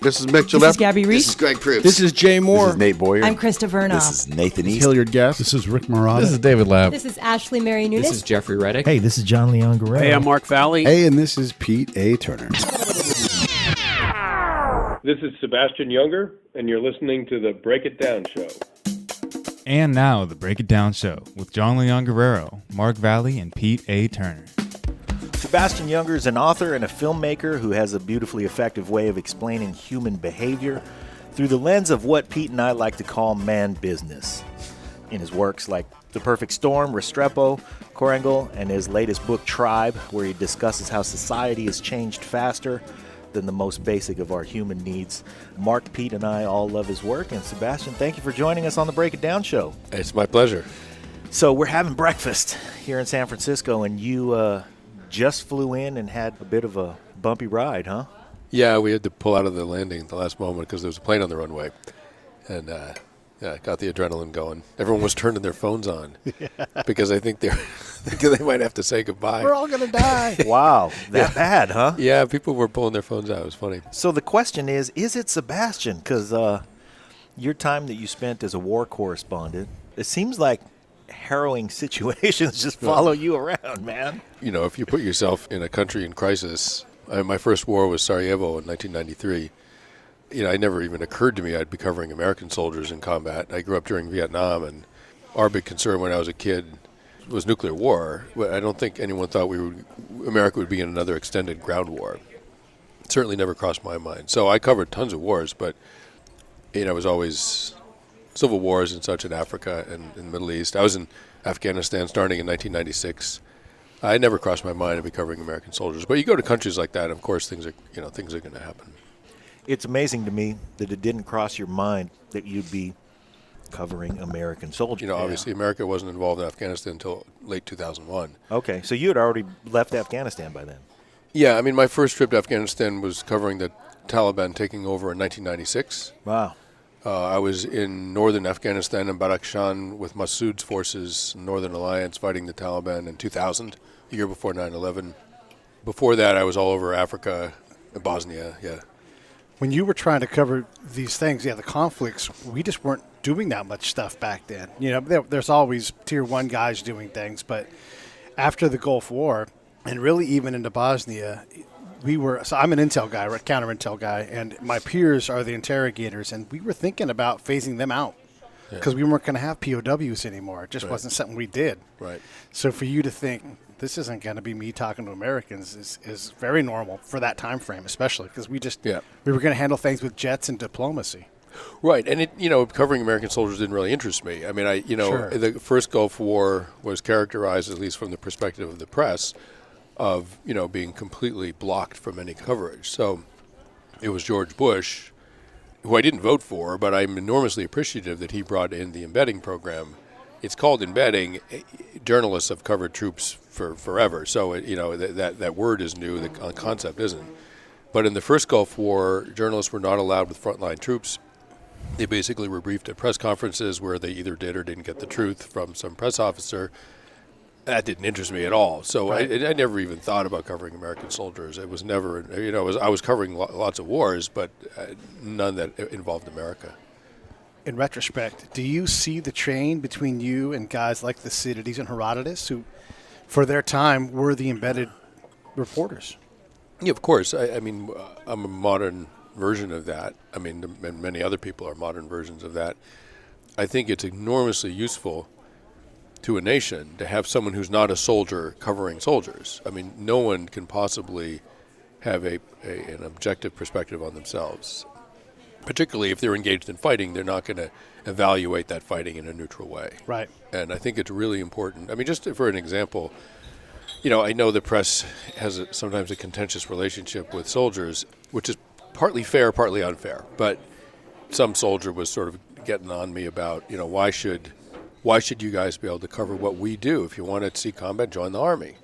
This is Mick Gillette. This is Gabby Reese. This is Greg Proops. This is Jay Moore. This is Nate Boyer. I'm Krista Vernoff. This is Nathan East. Hilliard Guest. This is Rick Marotta. This is David Lab. This is Ashley Mary Nunes. This is Jeffrey Reddick. Hey, this is John Leon Guerrero. Hey, I'm Mark Valley. Hey, and this is Pete A. Turner. This is Sebastian Junger, and you're listening to the Break It Down Show. And now, the Break It Down Show with John Leon Guerrero, Mark Valley, and Pete A. Turner. Sebastian Junger is an author and a filmmaker who has a beautifully effective way of explaining human behavior through the lens of what Pete and I like to call man business. In his works like The Perfect Storm, Restrepo, Korangal, and his latest book, Tribe, where he discusses how society has changed faster than the most basic of our human needs. Mark, Pete, and I all love his work. And Sebastian, thank you for joining us on the Break It Down Show. It's my pleasure. So we're having breakfast here in San Francisco, and you just flew in and had a bit of a bumpy ride, huh? Yeah, we had to pull out of the landing at the last moment because there was a plane on the runway. And got the adrenaline going. Everyone was turning their phones on because I think they might have to say goodbye. We're all going to die. Wow, that bad, huh? Yeah, people were pulling their phones out. It was funny. So the question is it Sebastian? Because your time that you spent as a war correspondent, it seems like harrowing situations just follow you around, man. You know, if you put yourself in a country in crisis, my first war was Sarajevo in 1993. You know, it never even occurred to me I'd be covering American soldiers in combat. I grew up during Vietnam, and our big concern when I was a kid was nuclear war. I don't think anyone thought America would be in another extended ground war. It certainly never crossed my mind. So I covered tons of wars, but it was always civil wars and such in Africa and in the Middle East. I was in Afghanistan starting in 1996. I never crossed my mind to be covering American soldiers. But you go to countries like that, of course, things are going to happen. It's amazing to me that it didn't cross your mind that you'd be covering American soldiers. You know, obviously America wasn't involved in Afghanistan until late 2001. Okay, so you had already left Afghanistan by then. Yeah, I mean, my first trip to Afghanistan was covering the Taliban taking over in 1996. Wow. I was in northern Afghanistan in Badakhshan with Massoud's forces, Northern Alliance, fighting the Taliban in 2000, the year before 9/11. Before that, I was all over Africa, Bosnia, yeah. When you were trying to cover these things, the conflicts, we just weren't doing that much stuff back then. You know, there's always tier one guys doing things, but after the Gulf War, and really even into Bosnia, so I'm an intel guy, a counter intel guy, and my peers are the interrogators, and we were thinking about phasing them out because we weren't going to have POWs anymore. It just wasn't something we did. Right. So for you to think this isn't going to be me talking to Americans is very normal for that time frame, especially because we were going to handle things with jets and diplomacy. Right, and covering American soldiers didn't really interest me. I mean, the first Gulf War was characterized, at least from the perspective of the press, of being completely blocked from any coverage. So it was George Bush, who I didn't vote for, but I'm enormously appreciative that he brought in the embedding program. It's called embedding. Journalists have covered troops for forever, so that word is new. The concept isn't. But in the first Gulf War, journalists were not allowed with frontline troops. They basically were briefed at press conferences where they either did or didn't get the truth from some press officer. That didn't interest me at all. So I never even thought about covering American soldiers. It was never, I was covering lots of wars, but none that involved America. In retrospect, do you see the chain between you and guys like Thucydides and Herodotus, who, for their time, were the embedded reporters? Yeah, of course. I mean, I'm a modern version of that. I mean, and many other people are modern versions of that. I think it's enormously useful to a nation to have someone who's not a soldier covering soldiers. I mean, no one can possibly have an objective perspective on themselves. Particularly if they're engaged in fighting, they're not going to evaluate that fighting in a neutral way. Right. And I think it's really important. I mean, just for an example, I know the press has sometimes a contentious relationship with soldiers, which is partly fair, partly unfair. But some soldier was sort of getting on me about, why should you guys be able to cover what we do? If you want to see combat, join the Army.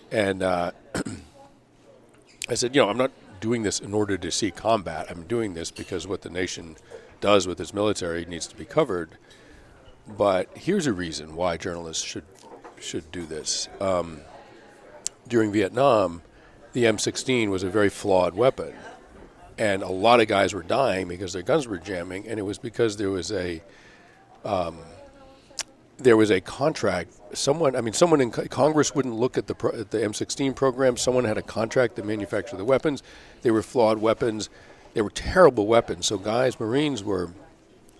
And I said, I'm not doing this in order to see combat. I'm doing this because what the nation does with its military needs to be covered. But here's a reason why journalists should do this. During Vietnam, the M16 was a very flawed weapon. and a lot of guys were dying because their guns were jamming, and it was because there was a contract. Someone in Congress wouldn't look at the M16 program. Someone had a contract to manufacture the weapons. They were flawed weapons. They were terrible weapons. So Marines were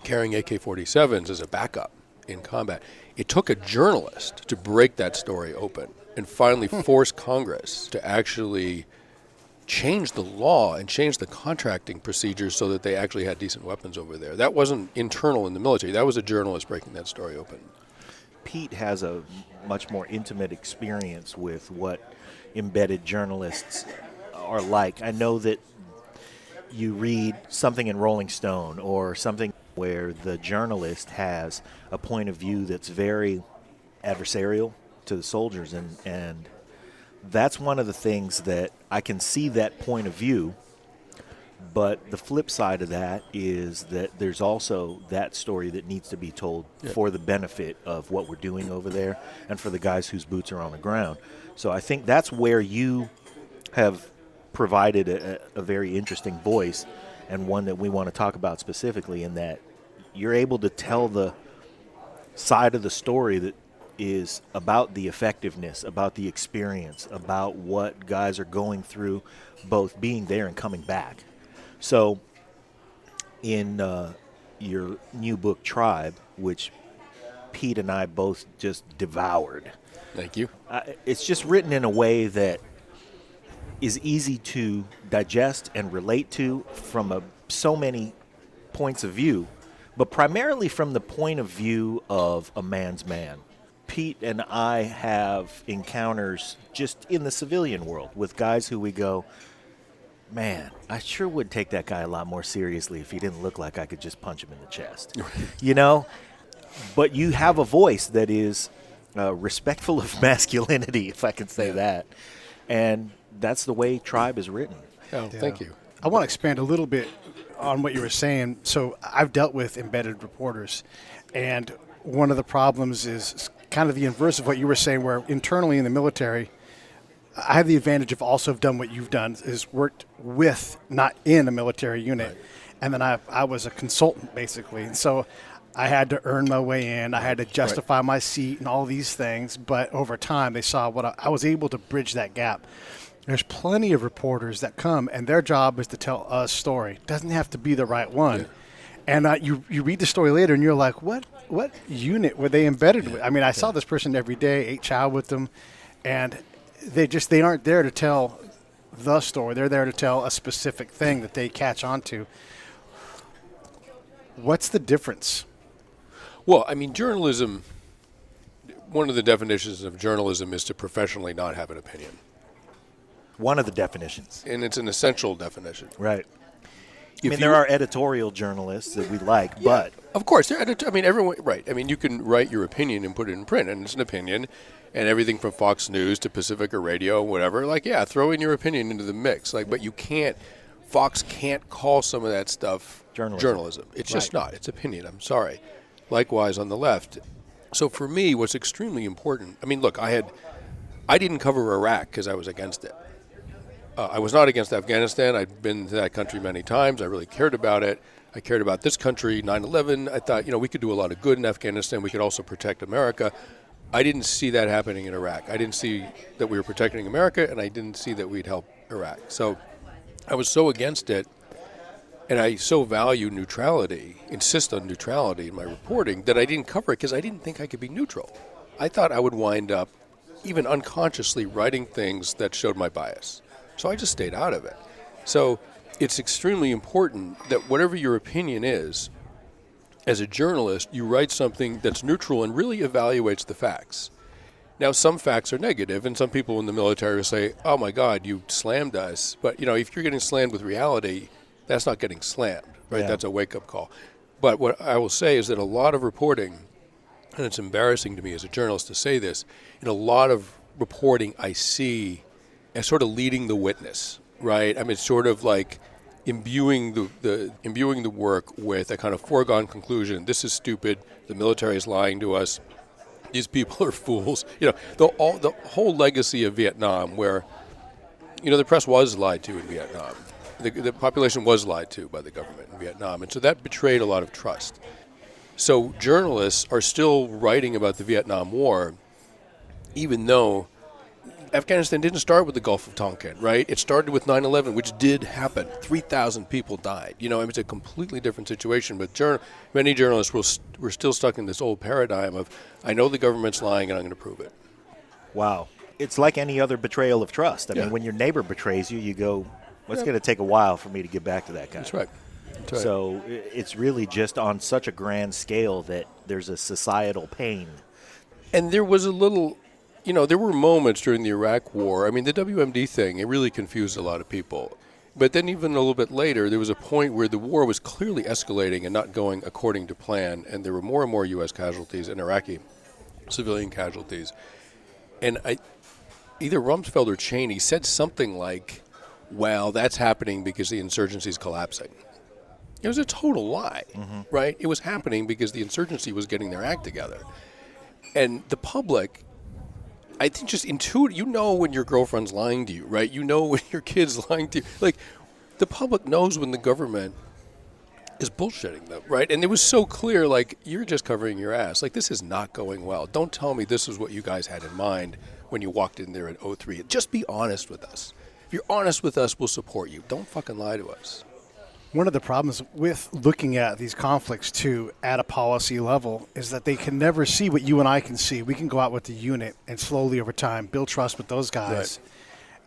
carrying AK-47s as a backup in combat. It took a journalist to break that story open and finally force Congress to actually change the law and change the contracting procedures so that they actually had decent weapons over there. That wasn't internal in the military. That was a journalist breaking that story open. Pete has a much more intimate experience with what embedded journalists are like. I know that you read something in Rolling Stone or something where the journalist has a point of view that's very adversarial to the soldiers, and that's one of the things that I can see that point of view, but the flip side of that is that there's also that story that needs to be told for the benefit of what we're doing over there and for the guys whose boots are on the ground. So I think that's where you have provided a very interesting voice, and one that we want to talk about specifically, in that you're able to tell the side of the story that is about the effectiveness, about the experience, about what guys are going through, both being there and coming back. So in your new book, Tribe, which Pete and I both just devoured. Thank you. It's just written in a way that is easy to digest and relate to from so many points of view, but primarily from the point of view of a man's man. Pete and I have encounters just in the civilian world with guys who we go, man, I sure would take that guy a lot more seriously if he didn't look like I could just punch him in the chest. You know? But you have a voice that is respectful of masculinity, if I can say that. And that's the way Tribe is written. Oh, thank you. I want to expand a little bit on what you were saying. So I've dealt with embedded reporters, and one of the problems is kind of the inverse of what you were saying, where internally in the military, I have the advantage of also have done what you've done, is worked with, not in a military unit. Right. And then I was a consultant, basically. And so I had to earn my way in. I had to justify my seat and all these things. But over time, they saw what I was able to bridge that gap. There's plenty of reporters that come, and their job is to tell a story. It doesn't have to be the right one. Yeah. And you read the story later, and you're like, what unit were they embedded with? I mean, I saw this person every day, ate chow with them, and they aren't there to tell the story. They're there to tell a specific thing that they catch on to. What's the difference? Well, I mean, journalism, one of the definitions of journalism is to professionally not have an opinion. One of the definitions. And it's an essential definition. Right. There are editorial journalists that we like, but... Of course. Everyone... Right. I mean, you can write your opinion and put it in print, and it's an opinion, and everything from Fox News to Pacifica Radio, whatever. Throw in your opinion into the mix. But you can't... Fox can't call some of that stuff journalism. It's just not. It's opinion. I'm sorry. Likewise on the left. So for me, what's extremely important... I mean, look, I didn't cover Iraq because I was against it. I was not against Afghanistan. I'd been to that country many times. I really cared about it. I cared about this country, 9/11. I thought, we could do a lot of good in Afghanistan. We could also protect America. I didn't see that happening in Iraq. I didn't see that we were protecting America, and I didn't see that we'd help Iraq. So I was so against it, and I so value neutrality, insist on neutrality in my reporting, that I didn't cover it because I didn't think I could be neutral. I thought I would wind up, even unconsciously, writing things that showed my bias. So I just stayed out of it. So it's extremely important that whatever your opinion is, as a journalist, you write something that's neutral and really evaluates the facts. Now, some facts are negative, and some people in the military will say, oh, my God, you slammed us. But, if you're getting slammed with reality, that's not getting slammed, right? Yeah. That's a wake-up call. But what I will say is that a lot of reporting, and it's embarrassing to me as a journalist to say this, in a lot of reporting I see as sort of leading the witness, right? I mean, it's sort of like imbuing the work with a kind of foregone conclusion. This is stupid. The military is lying to us. These people are fools. The whole legacy of Vietnam, where the press was lied to in Vietnam, the population was lied to by the government in Vietnam, and so that betrayed a lot of trust. So journalists are still writing about the Vietnam War, even though Afghanistan didn't start with the Gulf of Tonkin, right? It started with 9/11, which did happen. 3,000 people died. It's a completely different situation. But many journalists were still stuck in this old paradigm of, I know the government's lying and I'm going to prove it. Wow. It's like any other betrayal of trust. I mean, when your neighbor betrays you, you go, well, it's going to take a while for me to get back to that guy. That's right. So it's really just on such a grand scale that there's a societal pain. And there was a little, there were moments during the Iraq War. I mean, the WMD thing, it really confused a lot of people. But then even a little bit later, there was a point where the war was clearly escalating and not going according to plan, and there were more and more U.S. casualties and Iraqi civilian casualties. And either Rumsfeld or Cheney said something like, well, that's happening because the insurgency is collapsing. It was a total lie, right? It was happening because the insurgency was getting their act together. And the public, I think, just intuitive. When your girlfriend's lying to you, right? When your kid's lying to you. Like, the public knows when the government is bullshitting them, right? And it was so clear, like, you're just covering your ass. Like, this is not going well. Don't tell me this is what you guys had in mind when you walked in there in 2003. Just be honest with us. If you're honest with us, we'll support you. Don't fucking lie to us. One of the problems with looking at these conflicts, too, at a policy level is that they can never see what you and I can see. We can go out with the unit and slowly over time build trust with those guys,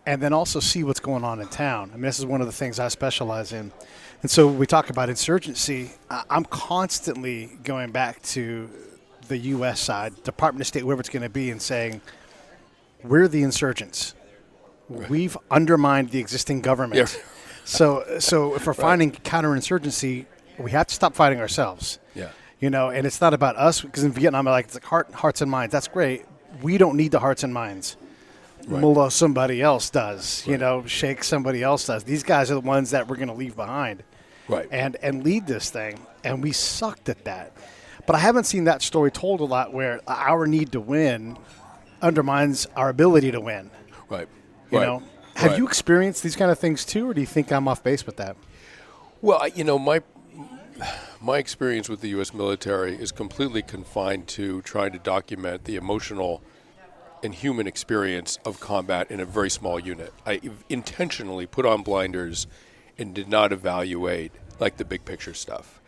and then also see what's going on in town. I mean, this is one of the things I specialize in. And so we talk about insurgency. I'm constantly going back to the U.S. side, Department of State, whoever it's going to be, and saying, we're the insurgents. Right. We've undermined the existing government. Yeah. So if we're finding counterinsurgency, we have to stop fighting ourselves. Yeah. And it's not about us, because in Vietnam, it's like hearts and minds. That's great. We don't need the hearts and minds. Right. Mullah somebody else does. Right. Sheikh somebody else does. These guys are the ones that we're going to leave behind. Right. And lead this thing. And we sucked at that. But I haven't seen that story told a lot where our need to win undermines our ability to win. Right. Have you experienced these kind of things too, or do you think I'm off base with that? Well, my experience with the U.S. military is completely confined to trying to document the emotional and human experience of combat in a very small unit. I intentionally put on blinders and did not evaluate like the big picture stuff.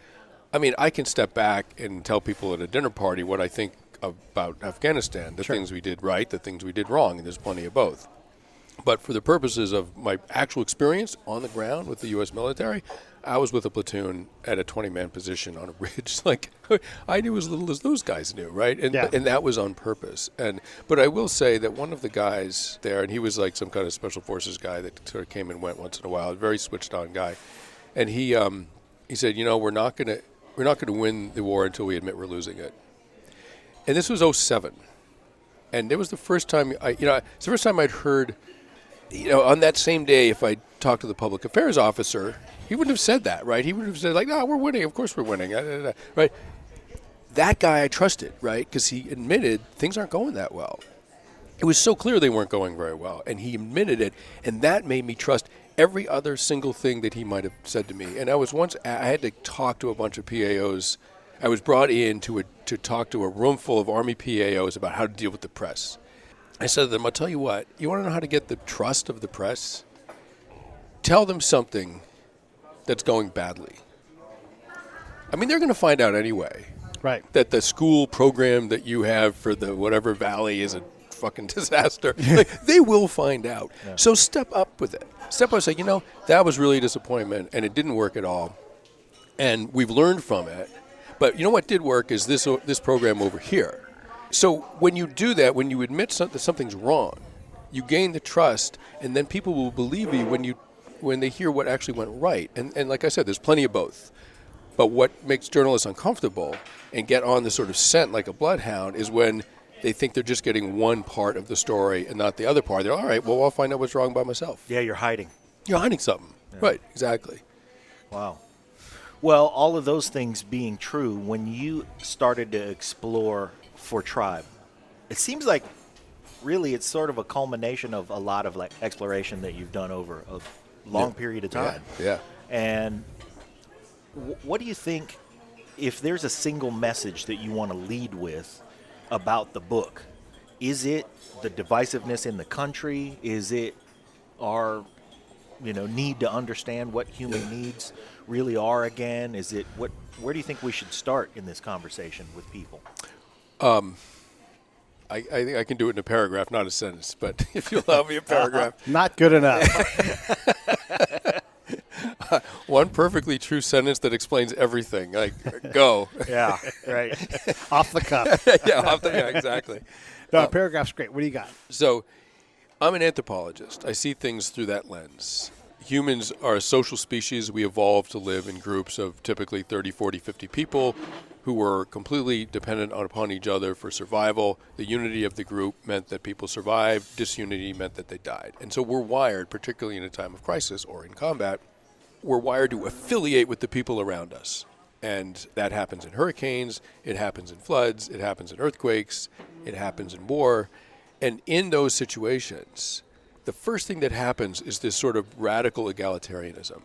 I mean, I can step back and tell people at a dinner party what I think about Afghanistan, the things we did right, the things we did wrong, and there's plenty of both. But for the purposes of my actual experience on the ground with the U.S. military, I was with a platoon at a 20-man position on a ridge. Like, I knew as little as those guys knew, right? And that was on purpose. But I will say that one of the guys there, and he was like some kind of special forces guy that sort of came and went once in a while, a very switched-on guy, and he said, we're not going to win the war until we admit we're losing it. And this was 2007, and it was the first time it's the first time I'd heard. On that same day, if I talked to the public affairs officer, he wouldn't have said that, right? He would have said, like, no, we're winning. Of course we're winning, right? That guy I trusted, right? Because he admitted things aren't going that well. It was so clear they weren't going very well, and he admitted it, and that made me trust every other single thing that he might have said to me. And I had to talk to a bunch of PAOs. I was brought in to talk to a room full of Army PAOs about how to deal with the press. I said to them, I'll tell you what, you want to know how to get the trust of the press? Tell them something that's going badly. I mean, they're going to find out anyway. Right. That the school program that you have for the whatever valley is a fucking disaster. Like, they will find out. Yeah. So step up with it. Step up and say, that was really a disappointment, and it didn't work at all. And we've learned from it. But what did work is this program over here. So when you do that, when you admit that something's wrong, you gain the trust, and then people will believe you when they hear what actually went right. And like I said, there's plenty of both. But what makes journalists uncomfortable and get on the sort of scent like a bloodhound is when they think they're just getting one part of the story and not the other part. They're all right, well, I'll find out what's wrong by myself. Yeah, you're hiding. You're hiding something. Yeah. Right, exactly. Wow. Well, all of those things being true, when you started to explore for Tribe, it seems like really it's sort of a culmination of a lot of like exploration that you've done over a long period of time. Yeah. And what do you think, if there's a single message that you want to lead with about the book, is it the divisiveness in the country? Is it our need to understand what human needs really are again? Is it where do you think we should start in this conversation with people? I think I can do it in a paragraph, not a sentence, but if you allow me a paragraph. Not good enough. One perfectly true sentence that explains everything. Like, go. Yeah, right. Off the cuff. Yeah, exactly. No, paragraph's great. What do you got? So, I'm an anthropologist. I see things through that lens. Humans are a social species. We evolved to live in groups of typically 30, 40, 50 people who were completely dependent upon each other for survival. The unity of the group meant that people survived. Disunity meant that they died. And so we're wired, particularly in a time of crisis or in combat, we're wired to affiliate with the people around us. And that happens in hurricanes, it happens in floods, it happens in earthquakes, it happens in war. And in those situations, the first thing that happens is this sort of radical egalitarianism.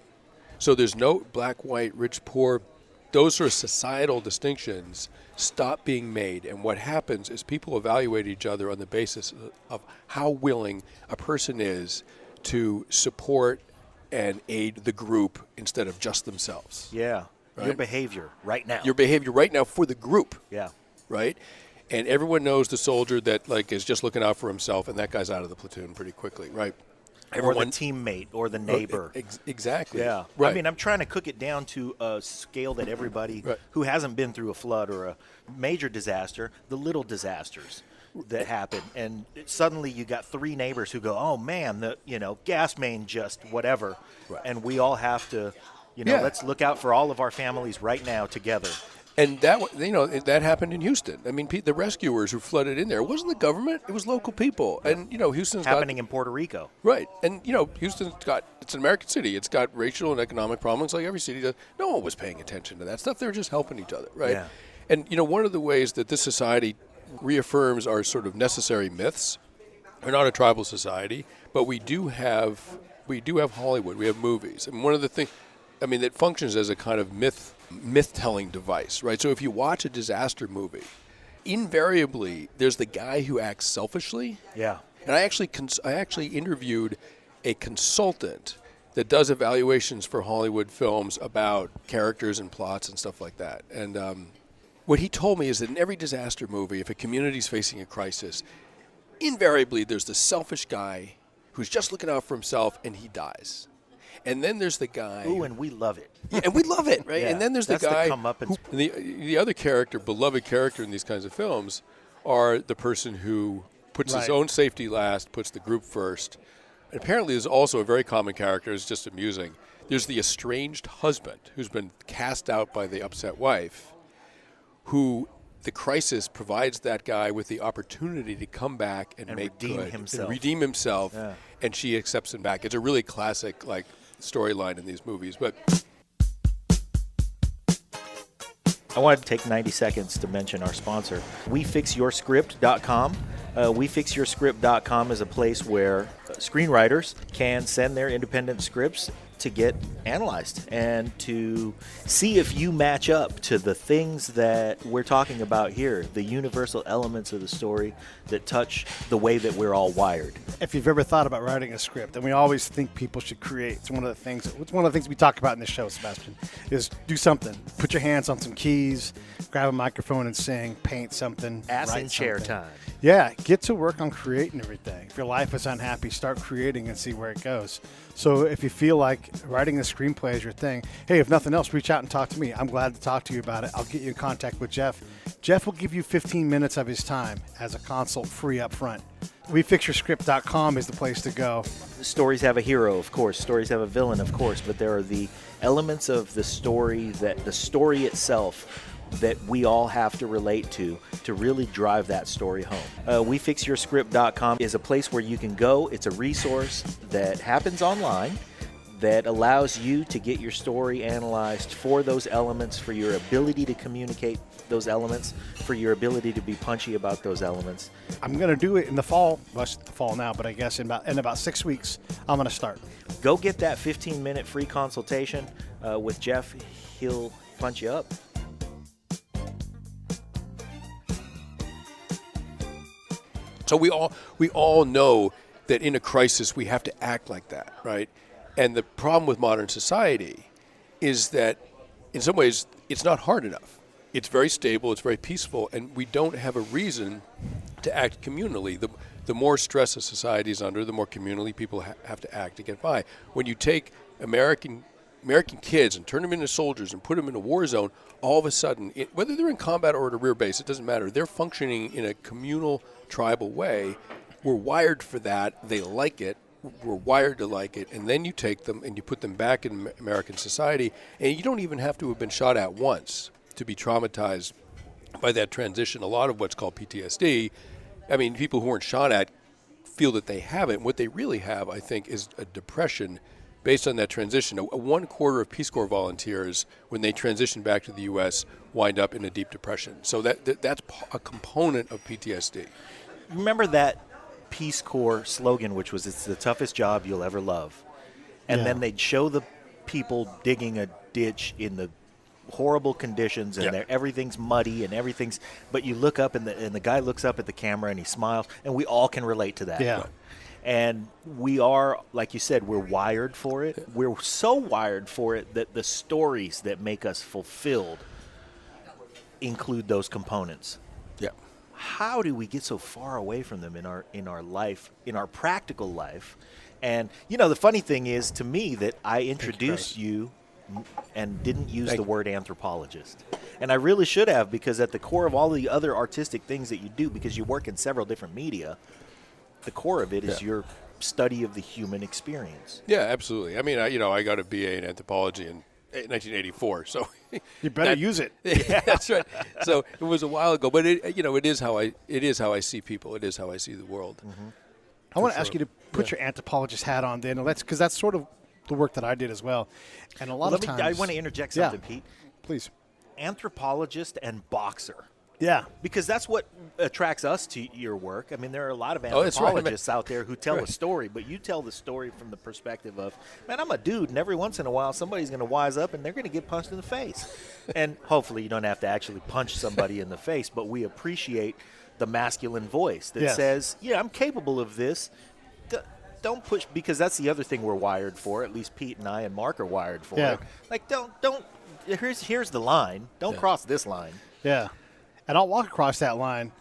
So there's no black, white, rich, poor. Those sort of societal distinctions stop being made. And what happens is people evaluate each other on the basis of how willing a person is to support and aid the group instead of just themselves. Yeah. Right? Your behavior right now. Your behavior right now for the group. Yeah. Right? And everyone knows the soldier that is just looking out for himself, and that guy's out of the platoon pretty quickly, right? Or the teammate or the neighbor. Exactly. Yeah. Right. I mean, I'm trying to cook it down to a scale that everybody who hasn't been through a flood or a major disaster, the little disasters that happen, and suddenly you got three neighbors who go, oh man, the gas main just whatever, and we all have to, let's look out for all of our families right now together. And that happened in Houston. I mean, the rescuers who flooded in there, it wasn't the government, it was local people. And Houston's happening in Puerto Rico. Right. And Houston's it's an American city. It's got racial and economic problems like every city does. No one was paying attention to that stuff. They were just helping each other, right? Yeah. And one of the ways that this society reaffirms our sort of necessary myths. We're not a tribal society, but we do have Hollywood. We have movies. And one of the things, that functions as a kind of myth-telling device, right? So if you watch a disaster movie, invariably there's the guy who acts selfishly. Yeah. And I actually interviewed a consultant that does evaluations for Hollywood films about characters and plots and stuff like that. And what he told me is that in every disaster movie, if a community's facing a crisis, invariably there's the selfish guy who's just looking out for himself and he dies. And then there's the guy. Ooh, and we love it. Yeah, and we love it, right? Yeah, and then there's the guy. The other character, beloved character in these kinds of films, are the person who puts his own safety last, puts the group first. And apparently there's also a very common character, it's just amusing. There's the estranged husband who's been cast out by the upset wife, who the crisis provides that guy with the opportunity to come back and make redeem good, himself. and redeem himself, and she accepts him back. It's a really classic storyline in these movies. But I wanted to take 90 seconds to mention our sponsor, WeFixYourScript.com. WeFixYourScript.com is a place where screenwriters can send their independent scripts to get analyzed and to see if you match up to the things that we're talking about here, the universal elements of the story that touch the way that we're all wired. If you've ever thought about writing a script, and we always think people should create, it's one of the things we talk about in this show, Sebastian, is do something. Put your hands on some keys, grab a microphone and sing, paint something, Ass write and chair something. time. Yeah, get to work on creating everything. If your life is unhappy, start creating and see where it goes. So if you feel like writing a screenplay is your thing, hey, if nothing else, reach out and talk to me. I'm glad to talk to you about it. I'll get you in contact with Jeff. Jeff will give you 15 minutes of his time as a consult free up front. WeFixYourScript.com is the place to go. Stories have a hero, of course. Stories have a villain, of course. But there are the elements of the story itself that we all have to relate to really drive that story home. WeFixYourScript.com is a place where you can go. It's a resource that happens online that allows you to get your story analyzed for those elements, for your ability to communicate those elements, for your ability to be punchy about those elements. I'm going to do it in the fall. Well, it's the fall now, but I guess in about 6 weeks, I'm going to start. Go get that 15-minute free consultation with Jeff. He'll punch you up. So we all know that in a crisis we have to act like that, right? And the problem with modern society is that in some ways it's not hard enough. It's very stable, it's very peaceful, and we don't have a reason to act communally. The more stress a society is under, the more communally people have to act to get by. When you take American kids and turn them into soldiers and put them in a war zone, all of a sudden, whether they're in combat or at a rear base, it doesn't matter. They're functioning in a communal, tribal way. We're wired for that. They like it. We're wired to like it. And then you take them and you put them back in American society, and you don't even have to have been shot at once to be traumatized by that transition. A lot of what's called PTSD, I mean, people who weren't shot at feel that they have it. And what they really have, I think, is a depression based on that transition. 1/4 of Peace Corps volunteers, when they transition back to the U.S., wind up in a deep depression. So that's a component of PTSD. Remember that Peace Corps slogan, which was, "It's the toughest job you'll ever love." And then they'd show the people digging a ditch in the horrible conditions, and everything's muddy and everything's, but you look up and the guy looks up at the camera and he smiles, and we all can relate to that. Yeah. And we are, like you said, we're wired for it. We're so wired for it that the stories that make us fulfilled include those components. Yeah. How do we get so far away from them in our life, in our practical life? And the funny thing is, to me, that I introduced you and didn't use the word anthropologist. And I really should have, because at the core of all the other artistic things that you do, because you work in several different media, the core of it is your study of the human experience. Yeah, absolutely. I mean, I got a BA in anthropology in 1984, so you better use it. Yeah, that's right. So it was a while ago, but it is how I see people. It is how I see the world. Mm-hmm. I want to ask you to put your anthropologist hat on, then, because that's sort of the work that I did as well. And a lot of times, I want to interject something, Pete. Please. Anthropologist and boxer. Yeah. Because that's what attracts us to your work. I mean, there are a lot of anthropologists out there who tell a story, but you tell the story from the perspective of, man, I'm a dude, and every once in a while somebody's going to wise up and they're going to get punched in the face. And hopefully you don't have to actually punch somebody in the face, but we appreciate the masculine voice that says, yeah, I'm capable of this. Don't push, because that's the other thing we're wired for. At least Pete and I and Mark are wired for it. Like, don't. Here's the line. Don't cross this line. Yeah, and I'll walk across that line,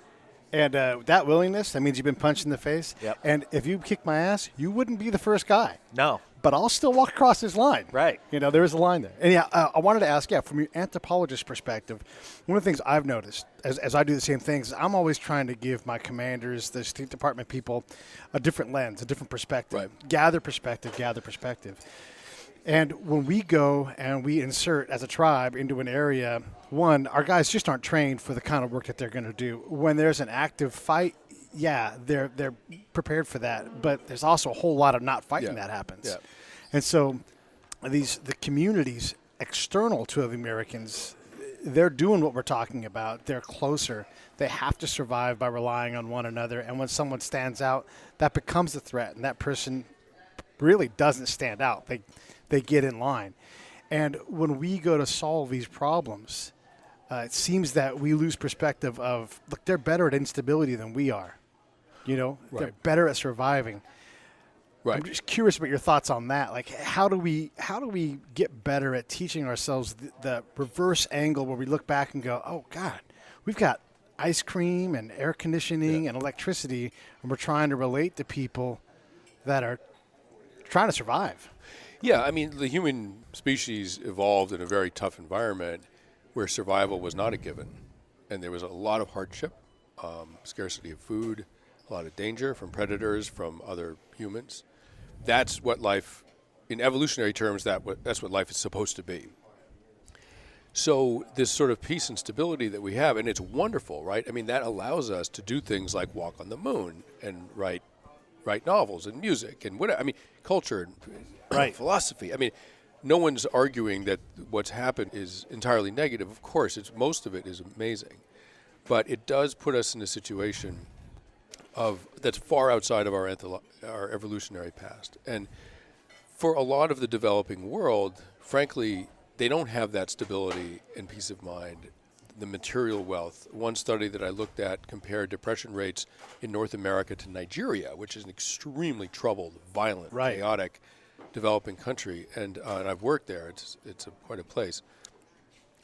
and that willingness, that means you've been punched in the face. Yep. And if you kick my ass, you wouldn't be the first guy. No. But I'll still walk across this line. Right. There is a line there. And I wanted to ask, from your anthropologist perspective, one of the things I've noticed as I do the same things, I'm always trying to give my commanders, the State Department people, a different lens, a different perspective. Right. Gather perspective. And when we go and we insert as a tribe into an area, one, our guys just aren't trained for the kind of work that they're going to do. When there's an active fight, they're prepared for that, but there's also a whole lot of not fighting that happens. Yeah. And so the communities external to the Americans, they're doing what we're talking about. They're closer. They have to survive by relying on one another. And when someone stands out, that becomes a threat, and that person really doesn't stand out. They get in line. And when we go to solve these problems, it seems that we lose perspective of, look, they're better at instability than we are. They're better at surviving. Right. I'm just curious about your thoughts on that. Like, how do we get better at teaching ourselves the reverse angle where we look back and go, oh, God, we've got ice cream and air conditioning and electricity, and we're trying to relate to people that are trying to survive. Yeah, I mean, the human species evolved in a very tough environment where survival was not a given. And there was a lot of hardship, scarcity of food, a lot of danger from predators, from other humans. That's what life, in evolutionary terms, that's what life is supposed to be. So this sort of peace and stability that we have, and it's wonderful, right? I mean, that allows us to do things like walk on the moon and write write novels and music and what I mean, culture and Right. philosophy. I mean, no one's arguing that what's happened is entirely negative. Of course, most of it is amazing, but it does put us in a situation that's far outside of our evolutionary past. And for a lot of the developing world, frankly, they don't have that stability and peace of mind, the material wealth. One study that I looked at compared depression rates in North America to Nigeria, which is an extremely troubled, violent, chaotic, developing country, and I've worked there. It's quite a place.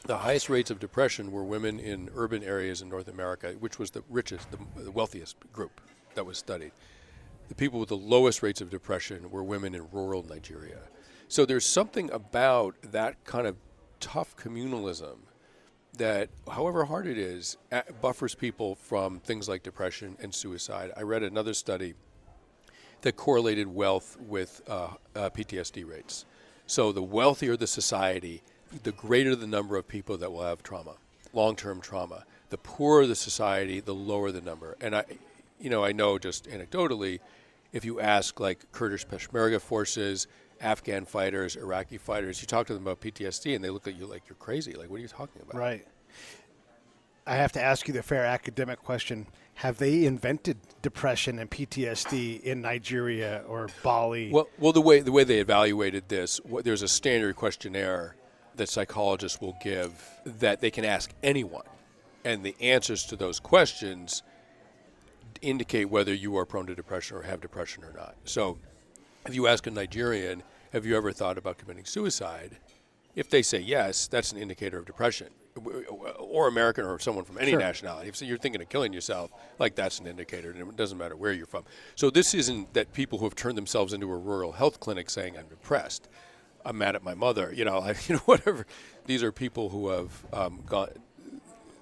The highest rates of depression were women in urban areas in North America, which was the richest, the wealthiest group that was studied. The people with the lowest rates of depression were women in rural Nigeria. So there's something about that kind of tough communalism that, however hard it is, buffers people from things like depression and suicide. I read another study that correlated wealth with PTSD rates. So the wealthier the society, the greater the number of people that will have trauma, long-term trauma. The poorer the society, the lower the number. And I know just anecdotally, if you ask like Kurdish Peshmerga forces, Afghan fighters, Iraqi fighters, you talk to them about PTSD and they look at you like you're crazy. Like, what are you talking about? Right. I have to ask you the fair academic question. Have they invented depression and PTSD in Nigeria or Bali? Well, the way they evaluated this, there's a standard questionnaire that psychologists will give that they can ask anyone. And the answers to those questions indicate whether you are prone to depression or have depression or not. So if you ask a Nigerian, have you ever thought about committing suicide? If they say yes, that's an indicator of depression. Or American or someone from any nationality. If you're thinking of killing yourself, like that's an indicator, and it doesn't matter where you're from. So this isn't that people who have turned themselves into a rural health clinic saying, I'm depressed, I'm mad at my mother, whatever. These are people who have gone.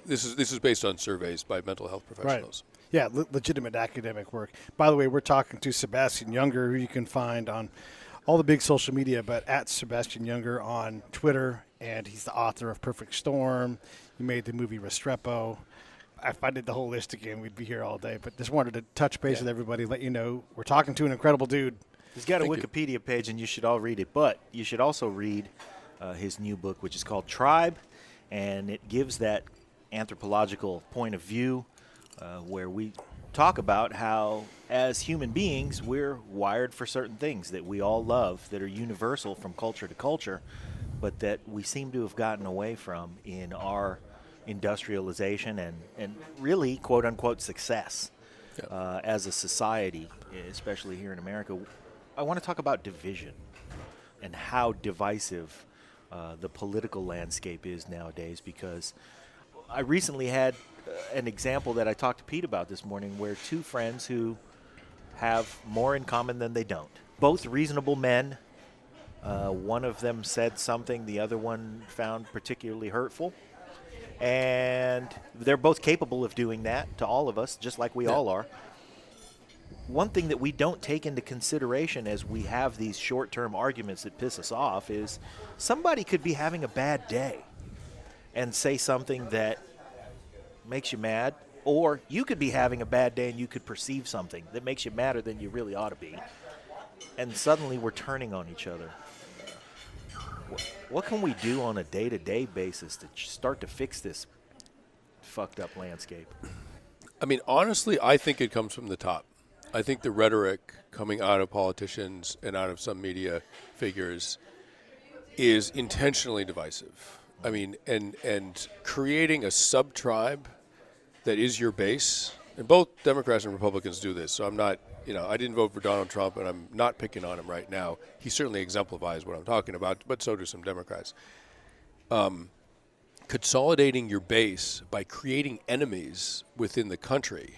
This is based on surveys by mental health professionals. Right. Yeah, legitimate academic work. By the way, we're talking to Sebastian Junger, who you can find on all the big social media, but at Sebastian Junger on Twitter, and he's the author of Perfect Storm. He made the movie Restrepo. If I did the whole list again, we'd be here all day, but just wanted to touch base with everybody, let you know we're talking to an incredible dude. He's got a Wikipedia page, and you should all read it, but you should also read his new book, which is called Tribe, and it gives that anthropological point of view where we talk about how, as human beings, we're wired for certain things that we all love that are universal from culture to culture, but that we seem to have gotten away from in our industrialization and really, quote-unquote, success as a society, especially here in America. I want to talk about division and how divisive the political landscape is nowadays, because I recently had an example that I talked to Pete about this morning where two friends who have more in common than they don't. Both reasonable men. One of them said something the other one found particularly hurtful. And they're both capable of doing that to all of us, just like we all are. One thing that we don't take into consideration as we have these short-term arguments that piss us off is somebody could be having a bad day and say something that makes you mad, or you could be having a bad day and you could perceive something that makes you madder than you really ought to be, and suddenly we're turning on each other. What can we do on a day-to-day basis to start to fix this fucked up landscape? I mean, honestly, I think it comes from the top. I think the rhetoric coming out of politicians and out of some media figures is intentionally divisive. I mean, and creating a sub-tribe that is your base, and both Democrats and Republicans do this, so I'm not, I didn't vote for Donald Trump, and I'm not picking on him right now. He certainly exemplifies what I'm talking about, but so do some Democrats. Consolidating your base by creating enemies within the country,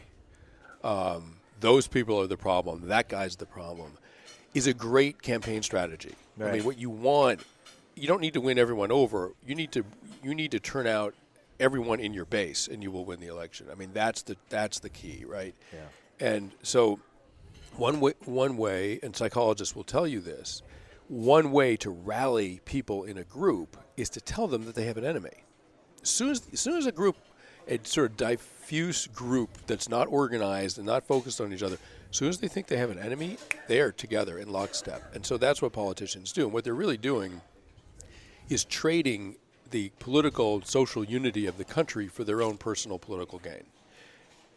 those people are the problem, that guy's the problem, is a great campaign strategy. Right. I mean, what you want, you don't need to win everyone over. You need to turn out everyone in your base, and you will win the election. I mean, that's the key, right? Yeah. And so one way, and psychologists will tell you this, one way to rally people in a group is to tell them that they have an enemy. As soon as a group, a sort of diffuse group that's not organized and not focused on each other, As soon as they think they have an enemy, they are together in lockstep. And so that's what politicians do. And what they're really doing is trading the political, social unity of the country for their own personal political gain.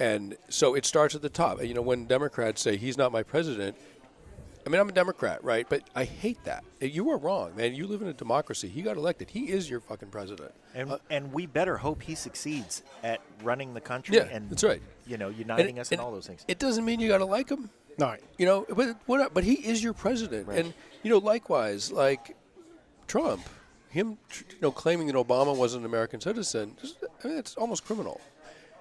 And so it starts at the top. When Democrats say, he's not my president, I mean, I'm a Democrat, right? But I hate that. You are wrong, man. You live in a democracy. He got elected. He is your fucking president. And we better hope he succeeds at running the country and that's right. Uniting us and all those things. It doesn't mean you got to like him. No. But he is your president. Right. And, likewise, like Trump, him, claiming that Obama wasn't an American citizen, it's almost criminal.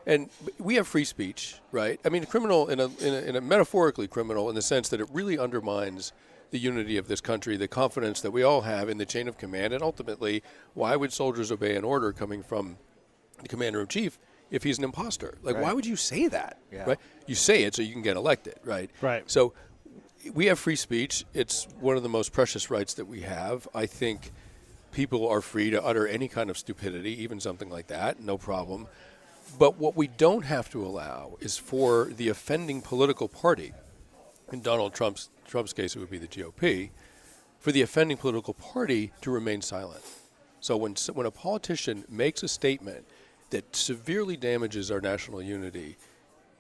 And we have free speech, right? I mean, criminal in a metaphorically criminal in the sense that it really undermines the unity of this country, the confidence that we all have in the chain of command, and ultimately, why would soldiers obey an order coming from the commander-in-chief if he's an imposter? Like, right. Why would you say that? Yeah. Right? You say it so you can get elected, right? Right. So we have free speech. It's one of the most precious rights that we have. I think people are free to utter any kind of stupidity, even something like that, no problem. But what we don't have to allow is for the offending political party, in Donald Trump's case it would be the GOP, for the offending political party to remain silent. So when a politician makes a statement that severely damages our national unity,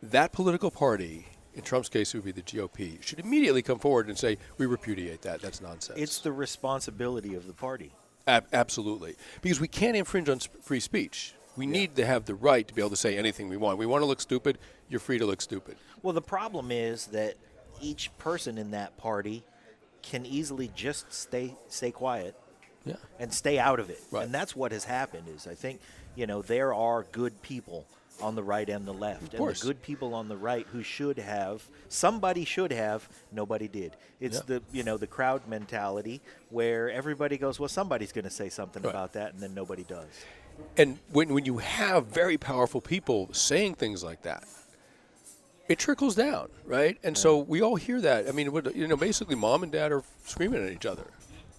that political party, in Trump's case it would be the GOP, should immediately come forward and say, we repudiate that. That's nonsense. It's the responsibility of the party. Absolutely. Because we can't infringe on free speech. We need to have the right to be able to say anything we want. We want to look stupid, you're free to look stupid. Well, the problem is that each person in that party can easily just stay quiet and stay out of it. Right. And that's what has happened is I think, there are good people on the right and the left. And the good people on the right who somebody should have, nobody did. It's the crowd mentality where everybody goes, well, somebody's going to say something about that, and then nobody does. And when you have very powerful people saying things like that, it trickles down, right? And so we all hear that. I mean, basically mom and dad are screaming at each other.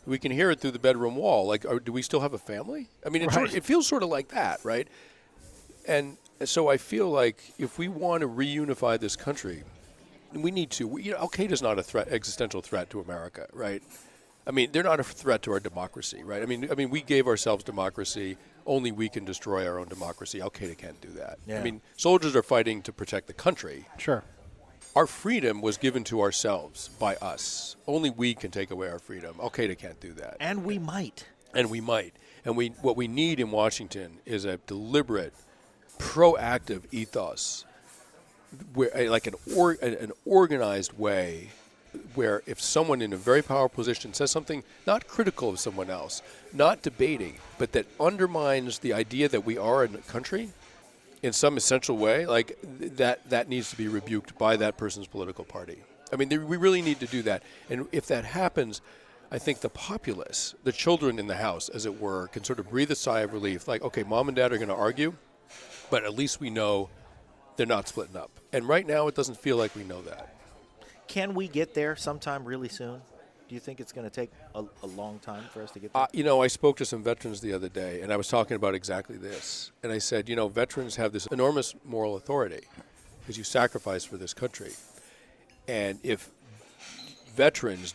We can hear it through the bedroom wall. Like, do we still have a family? I mean, it feels sort of like that, right? And so I feel like if we want to reunify this country, we need to. Al-Qaeda's not a existential threat to America, right? I mean, they're not a threat to our democracy, right? I mean, we gave ourselves democracy. Only we can destroy our own democracy. Al-Qaeda can't do that. Yeah. I mean, soldiers are fighting to protect the country. Sure. Our freedom was given to ourselves by us. Only we can take away our freedom. Al-Qaeda can't do that. And we might. And what we need in Washington is a deliberate, proactive ethos, where, like an organized way, where if someone in a very powerful position says something not critical of someone else, not debating, but that undermines the idea that we are a country in some essential way, like that needs to be rebuked by that person's political party. I mean, we really need to do that. And if that happens, I think the populace, the children in the house, as it were, can sort of breathe a sigh of relief. Like, okay, mom and dad are going to argue, but at least we know they're not splitting up. And right now it doesn't feel like we know that. Can we get there sometime really soon? Do you think it's going to take a long time for us to get there? I spoke to some veterans the other day, and I was talking about exactly this. And I said, veterans have this enormous moral authority because you sacrifice for this country. And if veterans,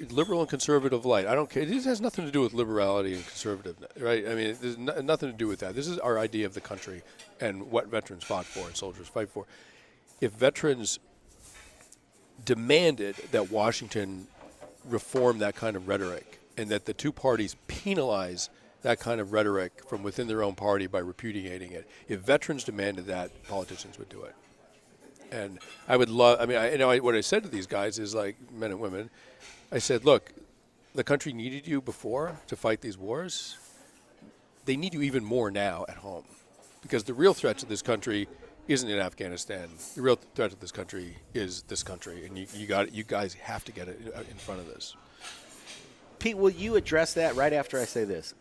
liberal and conservative alike, I don't care. This has nothing to do with liberality and conservative, right? I mean, there's nothing to do with that. This is our idea of the country and what veterans fought for and soldiers fight for. If veterans demanded that Washington reform that kind of rhetoric and that the two parties penalize that kind of rhetoric from within their own party by repudiating it, if veterans demanded that, politicians would do it. And I would love, what I said to these guys is, like, men and women, I said, look, the country needed you before to fight these wars. They need you even more now at home, because the real threat to this country isn't in Afghanistan. The real threat to this country is this country, and you guys have to get it in front of this. Pete, will you address that right after I say this?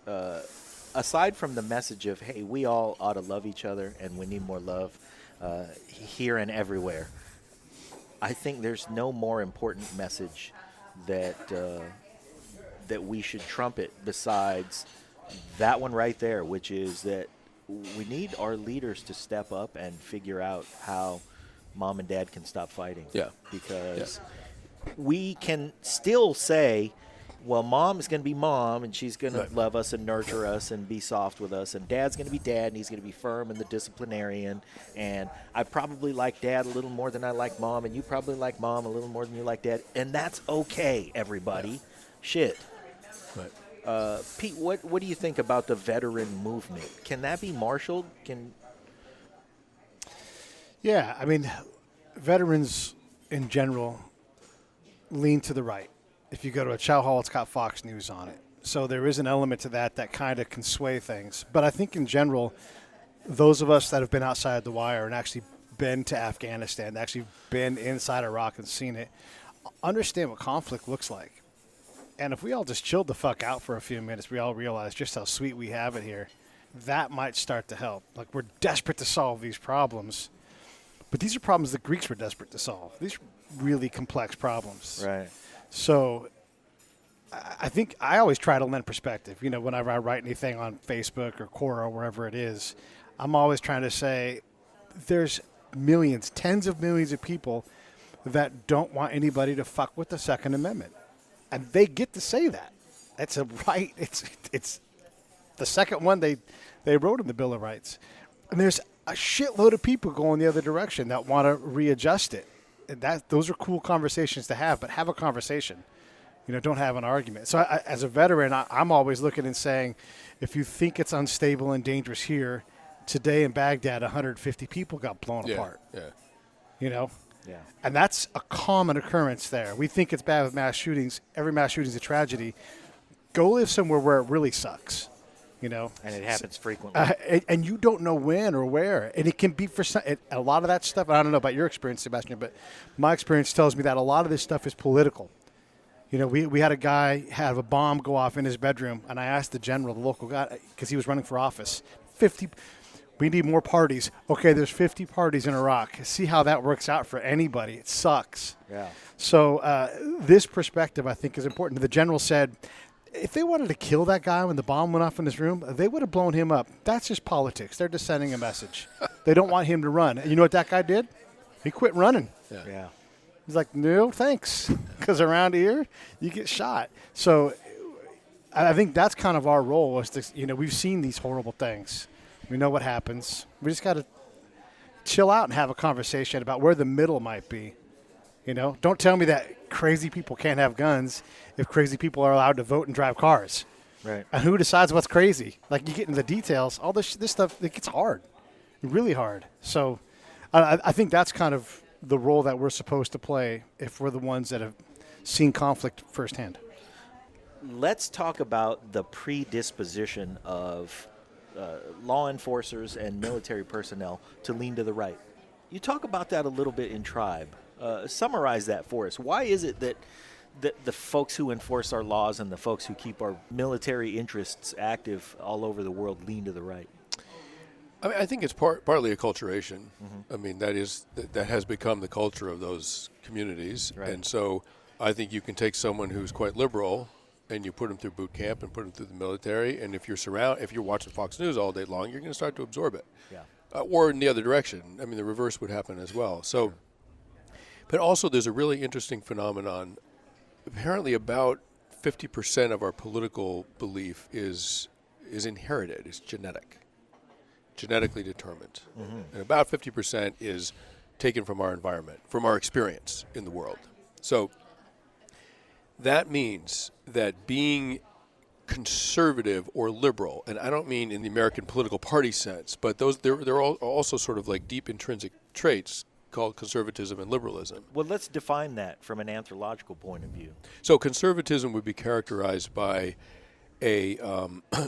Aside from the message of, hey, we all ought to love each other and we need more love here and everywhere, I think there's no more important message that we should trumpet besides that one right there, which is that we need our leaders to step up and figure out how mom and dad can stop fighting. Yeah. Because we can still say, well, mom is going to be mom, and she's going to love us and nurture us and be soft with us, and dad's going to be dad, and he's going to be firm and the disciplinarian, and I probably like dad a little more than I like mom, and you probably like mom a little more than you like dad, and that's okay, everybody. Yeah. Shit. Right. Pete, what do you think about the veteran movement? Can that be marshaled? Yeah, I mean, veterans in general lean to the right. If you go to a chow hall, it's got Fox News on it. So there is an element to that kind of can sway things. But I think in general, those of us that have been outside the wire and actually been to Afghanistan, actually been inside Iraq and seen it, understand what conflict looks like. And if we all just chilled the fuck out for a few minutes, we all realize just how sweet we have it here, that might start to help. Like, we're desperate to solve these problems. But these are problems the Greeks were desperate to solve. These are really complex problems. Right. So I think I always try to lend perspective. You know, whenever I write anything on Facebook or Quora or wherever it is, I'm always trying to say there's millions, tens of millions of people that don't want anybody to fuck with the Second Amendment. And they get to say that. It's a right. It's the second one they wrote in the Bill of Rights. And there's a shitload of people going the other direction that want to readjust it. And those are cool conversations to have, but have a conversation. You know, don't have an argument. So as a veteran, I'm always looking and saying, if you think it's unstable and dangerous here, today in Baghdad, 150 people got blown apart. Yeah. You know? Yeah. And that's a common occurrence there. We think it's bad with mass shootings. Every mass shooting is a tragedy. Go live somewhere where it really sucks. You know, and it happens frequently, and you don't know when or where, and it can be for some. A lot of that stuff. I don't know about your experience, Sebastian, but my experience tells me that a lot of this stuff is political. You know, we had a guy have a bomb go off in his bedroom, and I asked the general, the local guy, because he was running for office. 50. We need more parties. Okay, there's 50 parties in Iraq. See how that works out for anybody. It sucks. Yeah. So this perspective, I think, is important. The general said, if they wanted to kill that guy when the bomb went off in his room, they would have blown him up. That's just politics. They're just sending a message. They don't want him to run. And you know what that guy did? He quit running. Yeah. He's like, no, thanks, because around here you get shot. So I think that's kind of our role. Is to, you know, we've seen these horrible things. We know what happens. We just got to chill out and have a conversation about where the middle might be. You know, don't tell me that crazy people can't have guns if crazy people are allowed to vote and drive cars. Right. And who decides what's crazy? Like, you get into the details, all this stuff, it gets hard, really hard. So I think that's kind of the role that we're supposed to play if we're the ones that have seen conflict firsthand. Let's talk about the predisposition of law enforcers and military personnel to lean to the right. You talk about that a little bit in Tribe. Summarize that for us. Why is it that the folks who enforce our laws and the folks who keep our military interests active all over the world lean to the right? I mean, I think it's partly acculturation. Mm-hmm. I mean, that has become the culture of those communities. Right. And so I think you can take someone who's quite liberal and you put them through boot camp and put them through the military, and if you're watching Fox News all day long, you're going to start to absorb it. Yeah. Or in the other direction. I mean, the reverse would happen as well. So. Sure. But also there's a really interesting phenomenon. Apparently about 50% of our political belief is inherited, is genetically determined. Mm-hmm. And about 50% is taken from our environment, from our experience in the world. So that means that being conservative or liberal, and I don't mean in the American political party sense, but they're also sort of like deep intrinsic traits called conservatism and liberalism. Well, let's define that from an anthropological point of view. So conservatism would be characterized by a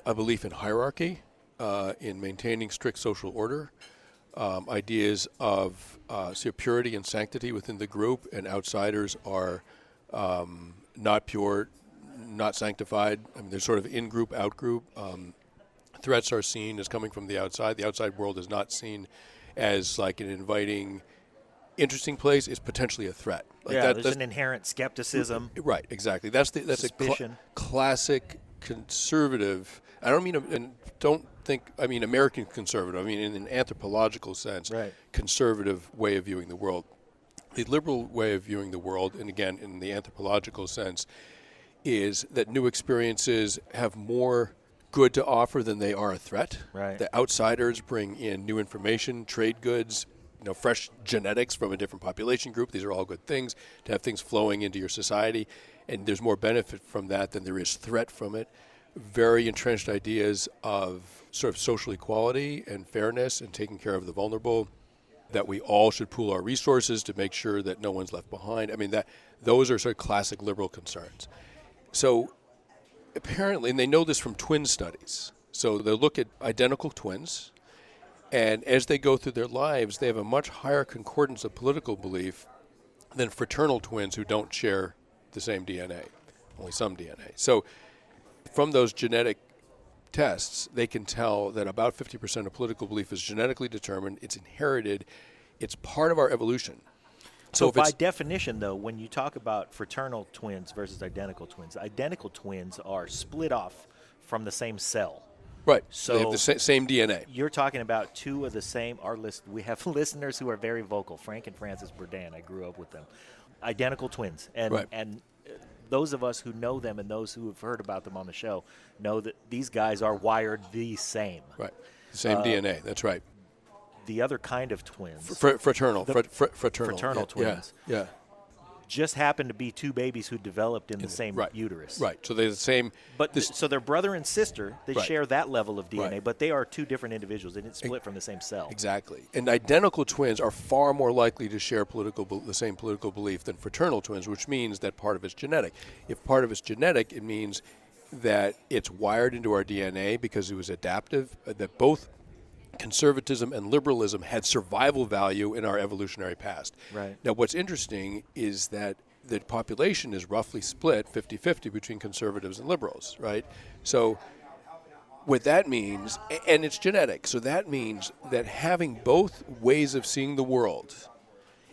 belief in hierarchy, in maintaining strict social order, ideas of purity and sanctity within the group, and outsiders are not pure, not sanctified. I mean, there's sort of in-group, out-group. Threats are seen as coming from the outside. The outside world is not seen as like an inviting, interesting place. Is potentially a threat. Like there's an inherent skepticism. Right, exactly. That's suspicion. A classic conservative. I don't mean and don't think, I mean, American conservative, I mean, in an anthropological sense, Right. conservative way of viewing the world. The liberal way of viewing the world, and again, in the anthropological sense, is that new experiences have more good to offer than they are a threat. Right. The outsiders bring in new information, trade goods, fresh genetics from a different population group. These are all good things to have things flowing into your society, and there's more benefit from that than there is threat from it. Very entrenched ideas of sort of social equality and fairness and taking care of the vulnerable, that we all should pool our resources to make sure that no one's left behind. I mean, those are sort of classic liberal concerns. So apparently, and they know this from twin studies, so they'll look at identical twins, and as they go through their lives, they have a much higher concordance of political belief than fraternal twins who don't share the same DNA, only some DNA. So from those genetic tests, they can tell that about 50% of political belief is genetically determined, it's inherited, it's part of our evolution. So by definition, though, when you talk about fraternal twins versus identical twins are split off from the same cell. Right. So they have the same DNA. You're talking about two of the same. We have listeners who are very vocal. Frank and Francis Bourdain. I grew up with them. Identical twins, and right. Those of us who know them and those who have heard about them on the show know that these guys are wired the same. Right. The same DNA. That's right. The other kind of twins. Fraternal twins. Yeah. Just happen to be two babies who developed in the same right. uterus. Right. So they're the same. But so they're brother and sister. They right. share that level of DNA, right. but they are two different individuals. They didn't split from the same cell. Exactly. And identical twins are far more likely to share the same political belief than fraternal twins, which means that part of it's genetic. If part of it's genetic, it means that it's wired into our DNA because it was adaptive, that both conservatism and liberalism had survival value in our evolutionary past. Right. Now, what's interesting is that the population is roughly split 50-50 between conservatives and liberals, right? So what that means, and it's genetic, so that means that having both ways of seeing the world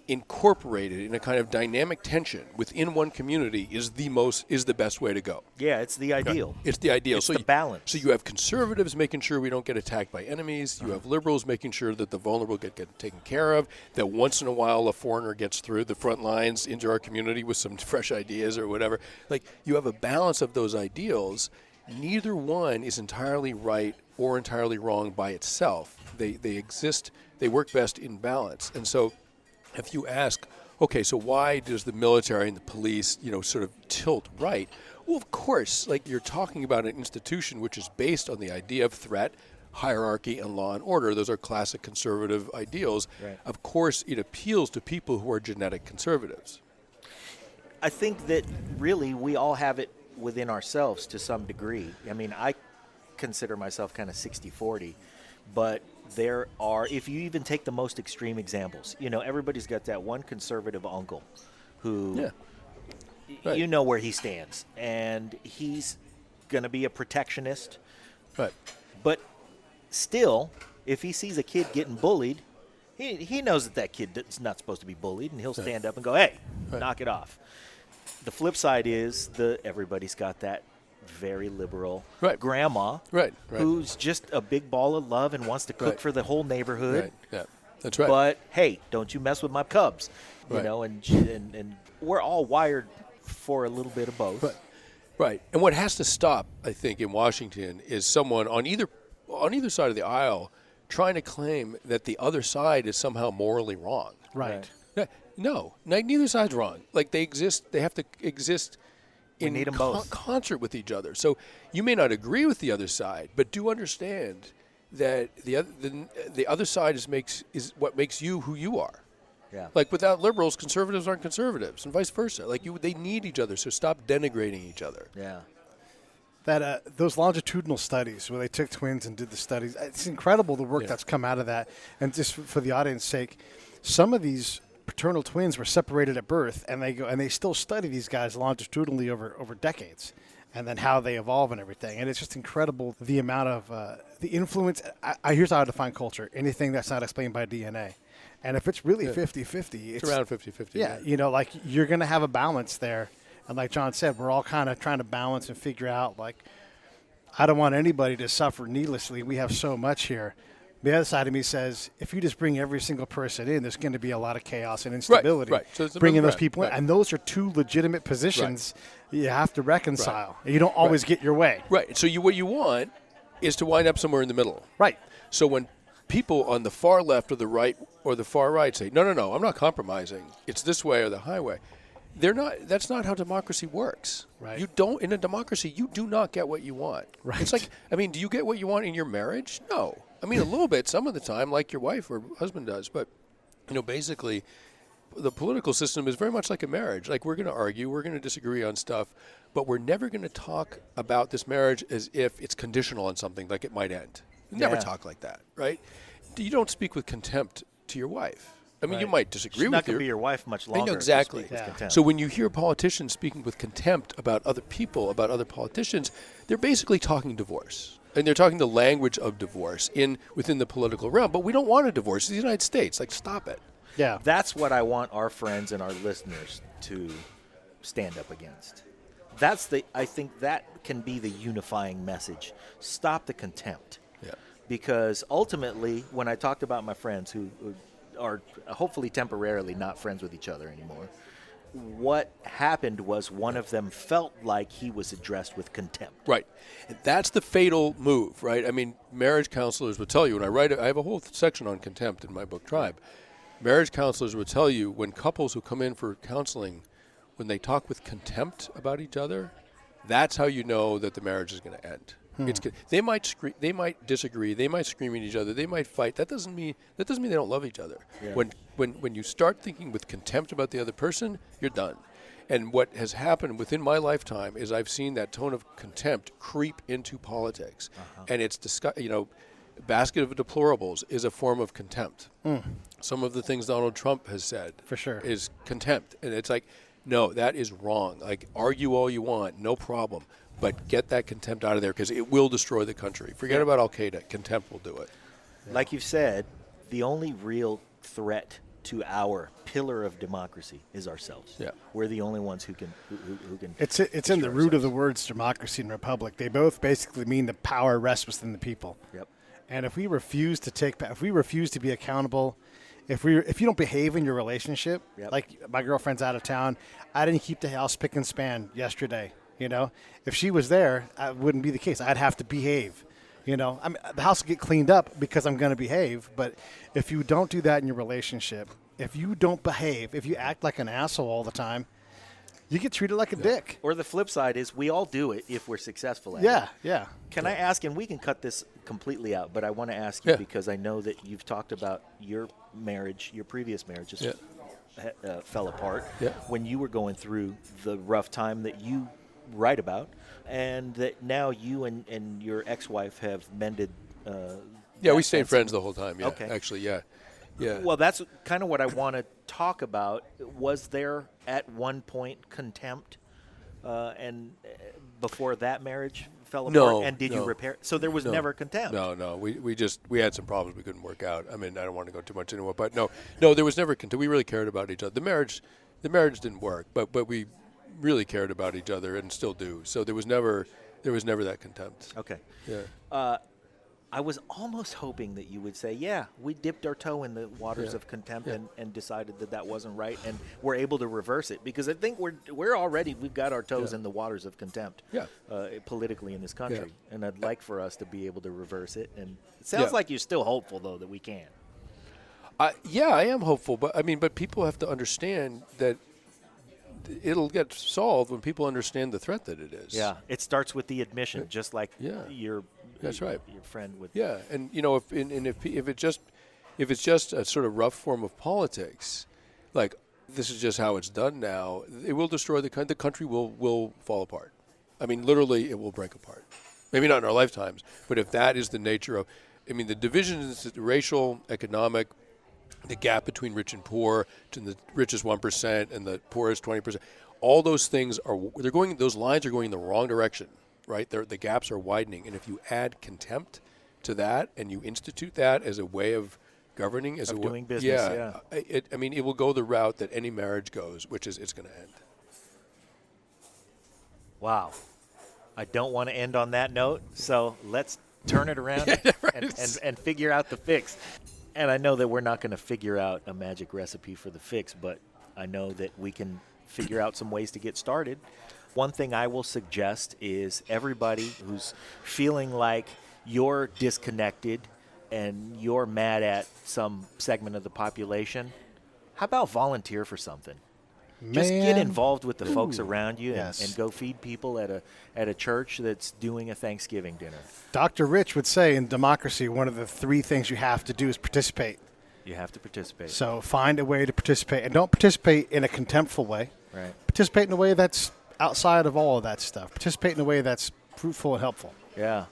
incorporated in a kind of dynamic tension within one community is the best way to go. Yeah, it's the ideal. It's the ideal. It's the balance. So you have conservatives making sure we don't get attacked by enemies. You have liberals making sure that the vulnerable get taken care of, that once in a while a foreigner gets through the front lines into our community with some fresh ideas or whatever. Like, you have a balance of those ideals. Neither one is entirely right or entirely wrong by itself. They exist, they work best in balance. And so if you ask, okay, so why does the military and the police, sort of tilt right? Well, of course, like, you're talking about an institution which is based on the idea of threat, hierarchy, and law and order. Those are classic conservative ideals. Right. Of course, it appeals to people who are genetic conservatives. I think that really we all have it within ourselves to some degree. I mean, I consider myself kind of 60-40, but there are, if you even take the most extreme examples, everybody's got that one conservative uncle who, right. you know where he stands, and he's going to be a protectionist. Right. But still, if he sees a kid getting bullied, he knows that kid is not supposed to be bullied, and he'll stand up and go, hey, knock it off. The flip side is everybody's got that very liberal grandma who's just a big ball of love and wants to cook for the whole neighborhood. Right. Yeah, that's right. But hey, don't you mess with my cubs, and we're all wired for a little bit of both. Right. And what has to stop, I think, in Washington is someone on either side of the aisle trying to claim that the other side is somehow morally wrong. Right. No, neither side's wrong. Like, they exist, they have to exist in need them both. concert with each other. So you may not agree with the other side, but do understand that the other side is what makes you who you are. Yeah. Like, without liberals, conservatives aren't conservatives, and vice versa. Like, they need each other, so stop denigrating each other. Yeah. That those longitudinal studies where they took twins and did the studies, it's incredible the work that's come out of that. And just for the audience's sake, some of these paternal twins were separated at birth, and they still study these guys longitudinally over decades, and then how they evolve and everything. And it's just incredible the amount of the influence. Here's how I define culture: anything that's not explained by DNA. And if it's really 50-50, it's around 50-50. Yeah, like, you're going to have a balance there. And like John said, we're all kind of trying to balance and figure out, like, I don't want anybody to suffer needlessly. We have so much here. The other side of me says, if you just bring every single person in, there's going to be a lot of chaos and instability. Right. So it's bringing those right, people in. right. And those are two legitimate positions you have to reconcile. Right. You don't always get your way. Right. So what you want is to wind up somewhere in the middle. Right. So when people on the far left or the right or the far right say, no, I'm not compromising. It's this way or the highway. They're not. That's not how democracy works. Right. You don't. In a democracy, you do not get what you want. Right. It's like, do you get what you want in your marriage? No. A little bit some of the time, like your wife or husband does. But, basically, the political system is very much like a marriage. Like, we're going to argue, we're going to disagree on stuff, but we're never going to talk about this marriage as if it's conditional on something, like it might end. You never talk like that, right? You don't speak with contempt to your wife. You might disagree She's with not going to be your wife much longer. Exactly. Yeah. So when you hear politicians speaking with contempt about other people, about other politicians, they're basically talking divorce. And they're talking the language of divorce within the political realm. But we don't want a divorce. It's the United States. Like, stop it. Yeah. That's what I want our friends and our listeners to stand up against. I think that can be the unifying message. Stop the contempt. Yeah. Because ultimately, when I talked about my friends who are hopefully temporarily not friends with each other anymore, what happened was one of them felt like he was addressed with contempt. Right. And that's the fatal move, right? Marriage counselors would tell you, and I have a whole section on contempt in my book, Tribe. Marriage counselors would tell you when couples who come in for counseling, when they talk with contempt about each other, that's how you know that the marriage is going to end. They might they might disagree. They might scream at each other. They might fight. That doesn't mean they don't love each other. Yeah. When you start thinking with contempt about the other person, you're done. And what has happened within my lifetime is I've seen that tone of contempt creep into politics, and it's basket of deplorables is a form of contempt. Some of the things Donald Trump has said, for sure, is contempt, and it's like, no, that is wrong. Like, argue all you want, no problem. But get that contempt out of there because it will destroy the country. Forget about Al-Qaeda. Contempt will do it. Like you've said, the only real threat to our pillar of democracy is ourselves. Yeah. We're the only ones who can. Who can. It's in the root of the words democracy and republic. They both basically mean the power rests within the people. Yep. And if we refuse to be accountable, if you don't behave in your relationship, like my girlfriend's out of town, I didn't keep the house spick and span yesterday. If she was there, that wouldn't be the case. I'd have to behave. The house will get cleaned up because I'm going to behave. But if you don't do that in your relationship, if you don't behave, if you act like an asshole all the time, you get treated like a dick. Or the flip side is we all do it if we're successful at it. Yeah. Can I ask, and we can cut this completely out, but I want to ask you because I know that you've talked about your marriage, your previous marriages fell apart when you were going through the rough time that you write about, and that now you and your ex-wife have mended. We stayed friends the whole time. Yeah, okay. Actually, yeah. Well, that's kind of what I want to talk about. Was there at one point contempt, and before that marriage fell apart? No. And did you repair? So there was never contempt. No. We had some problems we couldn't work out. I don't want to go too much into it, but no, there was never contempt. We really cared about each other. The marriage didn't work, but we really cared about each other and still do. So there was never that contempt. Okay. Yeah. I was almost hoping that you would say, we dipped our toe in the waters of contempt and decided that wasn't right, and we're able to reverse it, because I think we've got our toes in the waters of contempt politically in this country, and I'd like for us to be able to reverse it. And it sounds like you're still hopeful, though, that we can. I am hopeful, but people have to understand that it'll get solved when people understand the threat that it is. Yeah, it starts with the admission, just like that's right. Your friend would. Yeah, and if it's just a sort of rough form of politics, like this is just how it's done now, it will destroy the country. The country will fall apart. Literally, it will break apart. Maybe not in our lifetimes, but if that is the nature of, the divisions, the racial, economic, the gap between rich and poor, to the richest 1% and the poorest 20%, all those things those lines are going in the wrong direction, right? The gaps are widening. And if you add contempt to that and you institute that as a way of governing, doing business, it will go the route that any marriage goes, which is it's going to end. Wow. I don't want to end on that note, so let's turn it around and figure out the fix. And I know that we're not going to figure out a magic recipe for the fix, but I know that we can figure out some ways to get started. One thing I will suggest is everybody who's feeling like you're disconnected and you're mad at some segment of the population, how about volunteer for something? Just get involved with the folks around you and go feed people at a church that's doing a Thanksgiving dinner. Dr. Rich would say in democracy, one of the 3 things you have to do is participate. You have to participate. So find a way to participate, and don't participate in a contemptful way. Right. Participate in a way that's outside of all of that stuff. Participate in a way that's fruitful and helpful. Yeah.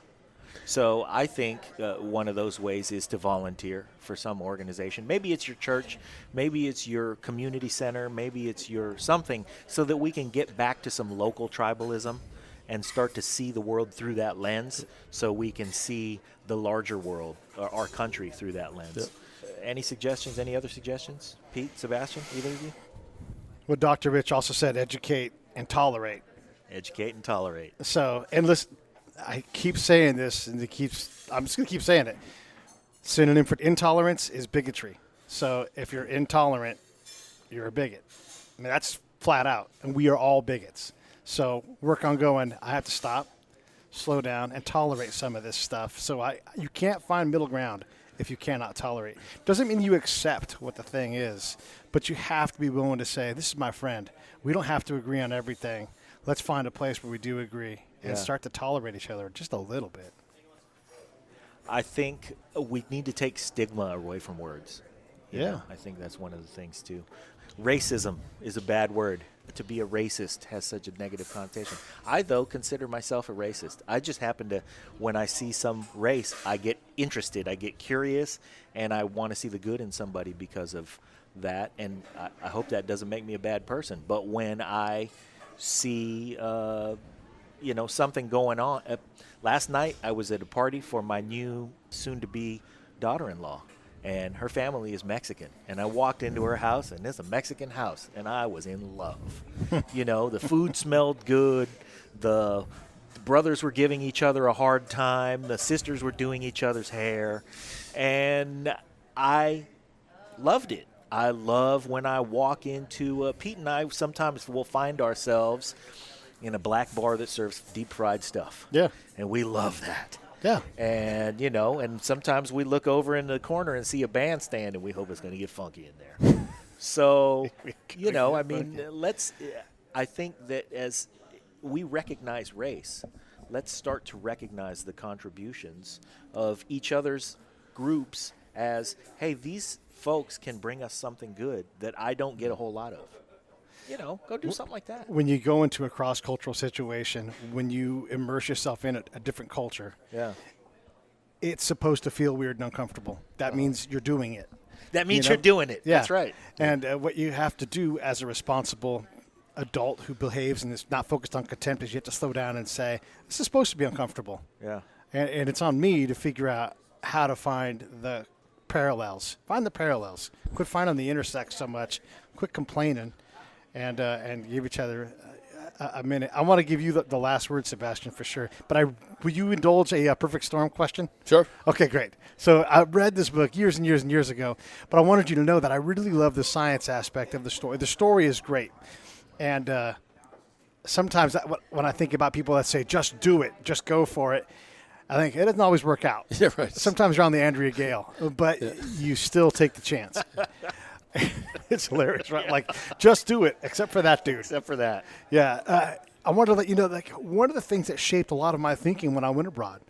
So I think one of those ways is to volunteer for some organization. Maybe it's your church, maybe it's your community center, maybe it's your something, so that we can get back to some local tribalism and start to see the world through that lens, so we can see the larger world, our country, through that lens. Yep. Any suggestions, any other suggestions? Pete, Sebastian, either of you? Well, Dr. Rich also said educate and tolerate. Educate and tolerate. So, and listen, I keep saying this, and I'm just going to keep saying it. Synonym for intolerance is bigotry. So if you're intolerant, you're a bigot. I mean, that's flat out, and we are all bigots. So work on going, I have to stop, slow down, and tolerate some of this stuff. So you can't find middle ground if you cannot tolerate. Doesn't mean you accept what the thing is, but you have to be willing to say, this is my friend. We don't have to agree on everything. Let's find a place where we do agree and start to tolerate each other just a little bit. I think we need to take stigma away from words. You know, I think that's one of the things, too. Racism is a bad word. To be a racist has such a negative connotation. I, though, consider myself a racist. I just happen to, when I see some race, I get interested, I get curious, and I want to see the good in somebody because of that. And I hope that doesn't make me a bad person. But when I see something going on. Last night I was at a party for my new soon-to-be daughter-in-law, and her family is Mexican. And I walked into her house, and it's a Mexican house, and I was in love. The food smelled good. The brothers were giving each other a hard time. The sisters were doing each other's hair, and I loved it. I love when I walk into Pete and I sometimes will find ourselves in a black bar that serves deep-fried stuff. Yeah. And we love that. Yeah. And, and sometimes we look over in the corner and see a bandstand, and we hope it's going to get funky in there. So, I think that as we recognize race, let's start to recognize the contributions of each other's groups as, hey, these folks can bring us something good that I don't get a whole lot of. Go do something like that. When you go into a cross-cultural situation, when you immerse yourself in a different culture, it's supposed to feel weird and uncomfortable. That means you're doing it. That means you're doing it. Yeah. That's right. And what you have to do as a responsible adult who behaves and is not focused on contempt is you have to slow down and say, this is supposed to be uncomfortable. Yeah. And it's on me to figure out how to find the parallels. Find the parallels. Quit finding the intersects so much. Quit complaining. And give each other a minute. I want to give you the last word, Sebastian, for sure. But will you indulge a perfect storm question? Sure. Okay, great. So I read this book years and years and years ago, but I wanted you to know that I really love the science aspect of the story. The story is great. And sometimes when I think about people that say, just do it, just go for it, I think it doesn't always work out. Yeah, right. Sometimes you're on the Andrea Gale, but you still take the chance. It's hilarious, right? Like, just do it, except for that dude. Except for that. Yeah. I wanted to let you know, one of the things that shaped a lot of my thinking when I went abroad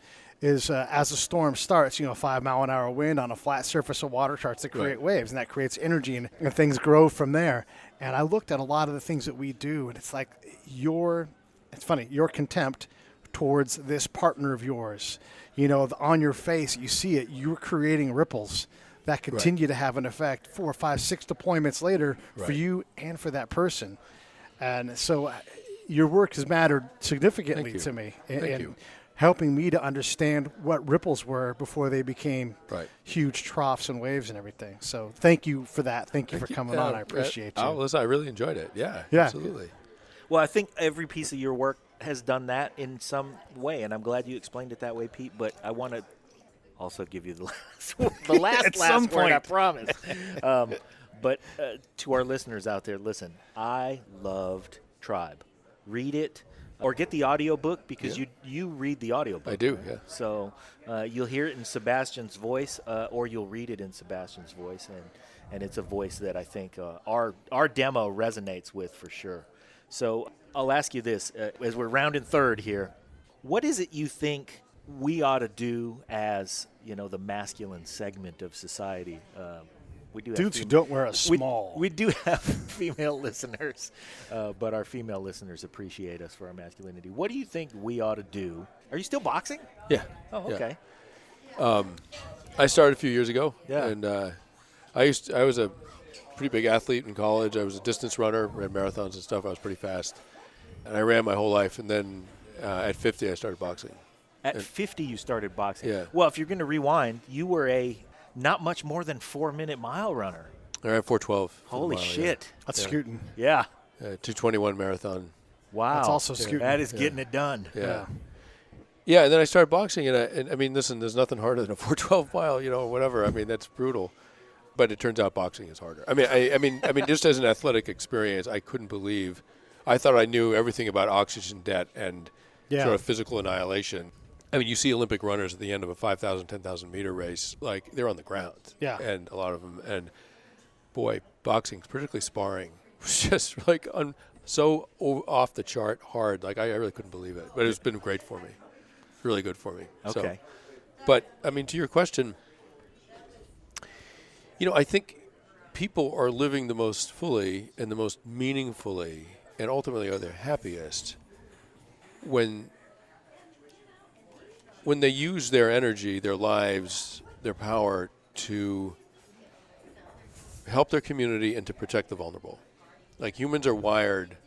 is as a storm starts, 5-mile-an-hour wind on a flat surface of water starts to create waves, and that creates energy, and things grow from there. And I looked at a lot of the things that we do, and it's like it's funny, your contempt towards this partner of yours, on your face, you see it, you're creating ripples that continue to have an effect 4, 5, 6 deployments later for you and for that person. And so your work has mattered significantly to me in helping me to understand what ripples were before they became huge troughs and waves and everything. So thank you for that. Thank you for coming on. I appreciate you. Oh, listen, I really enjoyed it. Yeah, absolutely. Well, I think every piece of your work has done that in some way, and I'm glad you explained it that way, Pete. But I want to also give you the last word, I promise. But to our listeners out there, listen, I loved Tribe. Read it or get the audiobook because you read the audiobook. I do, right? yeah. So you'll hear it in Sebastian's voice or you'll read it in Sebastian's voice, and it's a voice that I think our demo resonates with for sure. So I'll ask you this, as we're rounding third here, what is it you think we ought to do as, the masculine segment of society? We do have dudes who don't wear a small. We do have female listeners, but our female listeners appreciate us for our masculinity. What do you think we ought to do? Are you still boxing? Yeah. Oh, okay. I started a few years ago. Yeah. And I was a pretty big athlete in college. I was a distance runner, ran marathons and stuff. I was pretty fast. And I ran my whole life. And then at 50, I started boxing. At 50, you started boxing. Yeah. Well, if you're going to rewind, you were a not much more than 4-minute mile runner. I ran 4:12. Holy shit. That's scooting. Yeah. 2:21 marathon. Wow. That's also scooting. That is getting it done. Yeah. Yeah, and then I started boxing, and I mean, listen, there's nothing harder than a 4:12 mile, or whatever. I mean, that's brutal. But it turns out boxing is harder. I mean, just as an athletic experience, I couldn't believe. I thought I knew everything about oxygen debt and sort of physical annihilation. I mean, you see Olympic runners at the end of a 5,000, 10,000 meter race, like they're on the ground. Yeah. And a lot of them. And boy, boxing, particularly sparring, was just like so off the chart hard. Like I really couldn't believe it. But it's been great for me. Really good for me. Okay. But, I mean, to your question, I think people are living the most fully and the most meaningfully and ultimately are their happiest when they use their energy, their lives, their power to help their community and to protect the vulnerable. Like humans are wired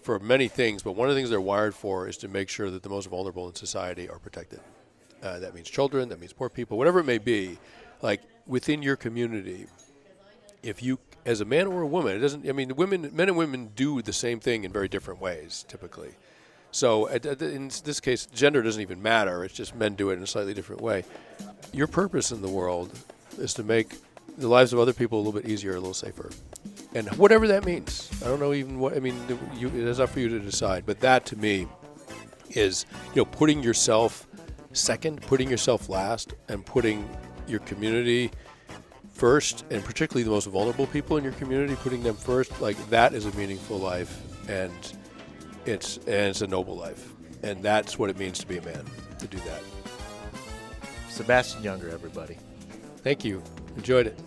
for many things, but one of the things they're wired for is to make sure that the most vulnerable in society are protected. That means children, that means poor people, whatever it may be. Like within your community, if you, as a man or a woman, men and women do the same thing in very different ways, typically. So in this case, gender doesn't even matter. It's just men do it in a slightly different way. Your purpose in the world is to make the lives of other people a little bit easier, a little safer. And whatever that means. I don't know even what, it is up for you to decide. But that, to me, is, putting yourself second, putting yourself last, and putting your community first, and particularly the most vulnerable people in your community, putting them first. Like, that is a meaningful life, and it's a noble life. And that's what it means to be a man, to do that. Sebastian Junger, everybody. Thank you. Enjoyed it.